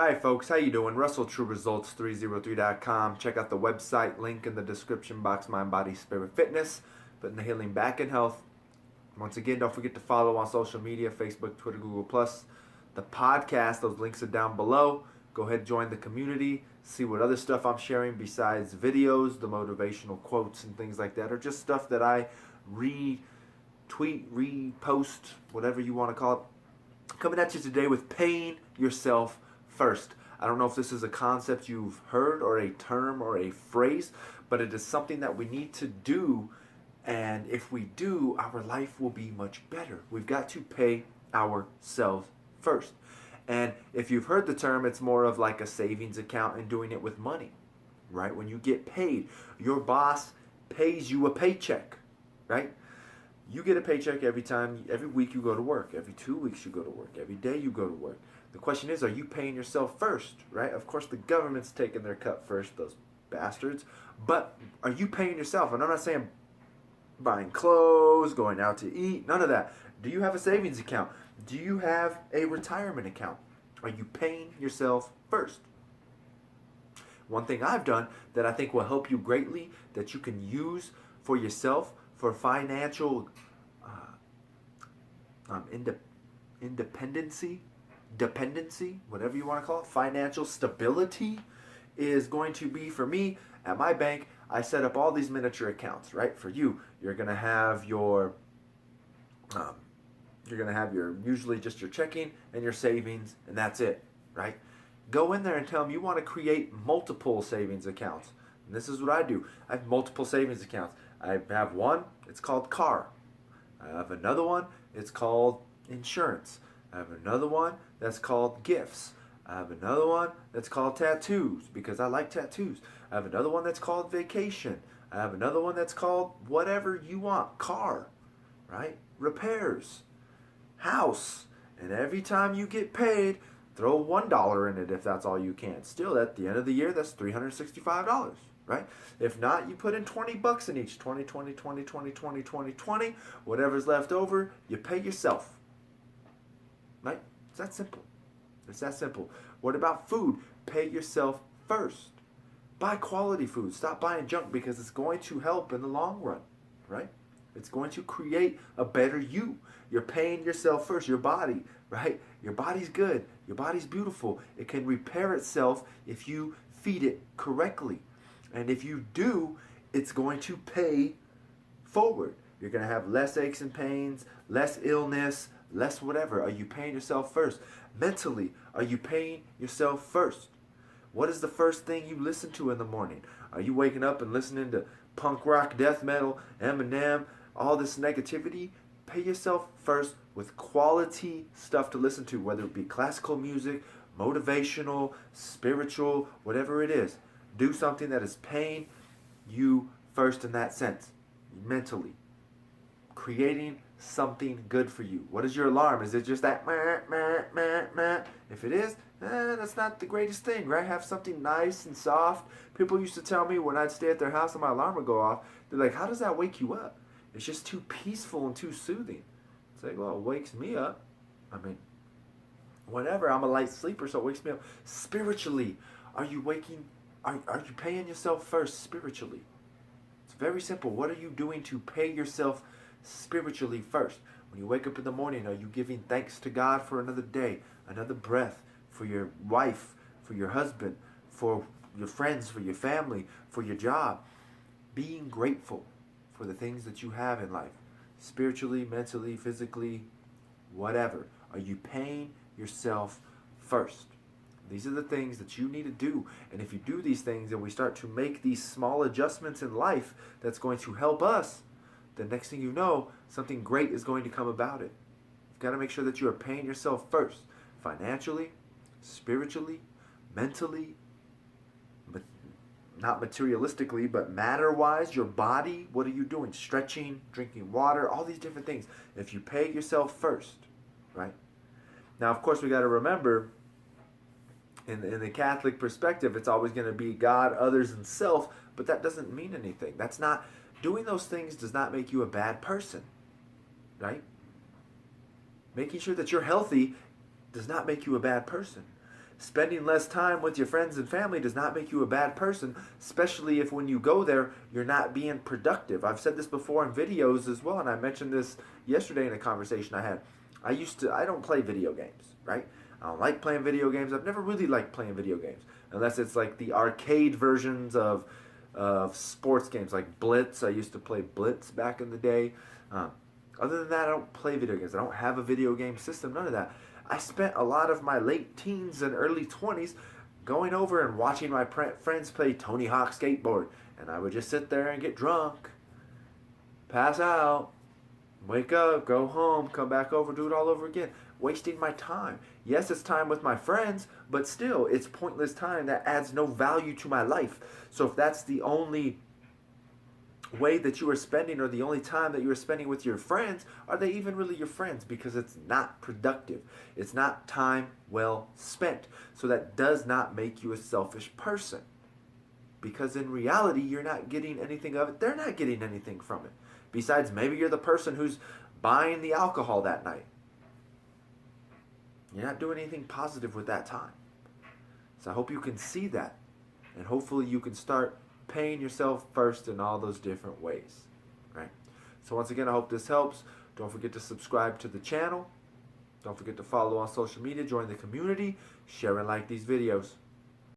Hi folks, how you doing? RussellTrueResults303.com. Check out the website, link in the description box, Mind, Body, Spirit, Fitness. Putting the healing back in health. Once again, don't forget to follow on social media, Facebook, Twitter, Google+. The podcast, those links are down below. Go ahead and join the community. See what other stuff I'm sharing besides videos, the motivational quotes and things like that, or just stuff that I retweet, repost, whatever you want to call it. Coming at you today with paying yourself first. I don't know if this is a concept you've heard or a term or a phrase, but it is something that we need to do, and if we do, our life will be much better. We've got to pay ourselves first. And if you've heard the term, it's more of like a savings account and doing it with money, right? When you get paid, your boss pays you a paycheck, right? You get a paycheck every week you go to work, every 2 weeks you go to work, every day you go to work. The question is, are you paying yourself first, right? Of course, the government's taking their cut first, those bastards. But are you paying yourself? And I'm not saying buying clothes, going out to eat, none of that. Do you have a savings account? Do you have a retirement account? Are you paying yourself first? One thing I've done that I think will help you greatly, that you can use for yourself, for financial dependency, whatever you want to call it, financial stability, is going to be, for me, at my bank, I set up all these miniature accounts, right? For you, you're going to have your usually just your checking and your savings, and that's it, right? Go in there and tell them you want to create multiple savings accounts. And this is what I do. I have multiple savings accounts. I have one, it's called car. I have another one, it's called insurance. I have another one that's called gifts. I have another one that's called tattoos, because I like tattoos. I have another one that's called vacation. I have another one that's called whatever you want, car, right? Repairs, house. And every time you get paid, throw $1 in it if that's all you can. Still, at the end of the year, that's $365, right? If not, you put in $20 in each. 20, 20, 20, 20, 20, 20, 20. Whatever's left over, you pay yourself. Right? It's that simple. It's that simple. What about food? Pay yourself first. Buy quality food. Stop buying junk, because it's going to help in the long run, right? It's going to create a better you. You're paying yourself first. Your body, right? Your body's good. Your body's beautiful. It can repair itself if you feed it correctly. And if you do, it's going to pay forward. You're going to have less aches and pains, less illness, less whatever. Are you paying yourself first? Mentally, are you paying yourself first? What is the first thing you listen to in the morning? Are you waking up and listening to punk rock, death metal, Eminem, all this negativity? Pay yourself first with quality stuff to listen to, whether it be classical music, motivational, spiritual, whatever it is. Do something that is paying you first in that sense, mentally. Creating something good for you. What is your alarm? Is it just that meh, meh, meh, meh? If it is, that's not the greatest thing, right? Have something nice and soft. People used to tell me when I'd stay at their house and my alarm would go off, they're like, how does that wake you up? It's just too peaceful and too soothing. It's like, well, it wakes me up. I mean, whatever. I'm a light sleeper, so it wakes me up. Spiritually, are you waking? Are you paying yourself first spiritually? It's very simple. What are you doing to pay yourself spiritually first? When you wake up in the morning, are you giving thanks to God for another day, another breath, for your wife, for your husband, for your friends, for your family, for your job? Being grateful for the things that you have in life, spiritually, mentally, physically, whatever. Are you paying yourself first? These are the things that you need to do. And if you do these things and we start to make these small adjustments in life, that's going to help us. The next thing you know, something great is going to come about it. You've got to make sure that you are paying yourself first. Financially, spiritually, mentally, but not materialistically, but matter-wise, your body, what are you doing? Stretching, drinking water, all these different things. If you pay yourself first, right? Now, of course, we got to remember, in the Catholic perspective, it's always going to be God, others, and self, but that doesn't mean anything. That's not, doing those things does not make you a bad person, right? Making sure that you're healthy does not make you a bad person. Spending less time with your friends and family does not make you a bad person, especially if when you go there, you're not being productive. I've said this before in videos as well, and I mentioned this yesterday in a conversation I had. I don't play video games, right? I don't like playing video games. I've never really liked playing video games, unless it's like the arcade versions of sports games like Blitz. I used to play Blitz back in the day. Other than that, I don't play video games. I don't have a video game system, none of that. I spent a lot of my late teens and early 20s going over and watching my friends play Tony Hawk skateboard. And I would just sit there and get drunk, pass out, wake up, go home, come back over, do it all over again. Wasting my time. Yes, it's time with my friends, but still, it's pointless time that adds no value to my life. So if that's the only way that you are spending, or the only time that you are spending with your friends, are they even really your friends? Because it's not productive. It's not time well spent. So that does not make you a selfish person. Because in reality, you're not getting anything of it. They're not getting anything from it. Besides, maybe you're the person who's buying the alcohol that night. You're not doing anything positive with that time. So I hope you can see that. And hopefully you can start paying yourself first in all those different ways, right? So once again, I hope this helps. Don't forget to subscribe to the channel. Don't forget to follow on social media, join the community, share and like these videos.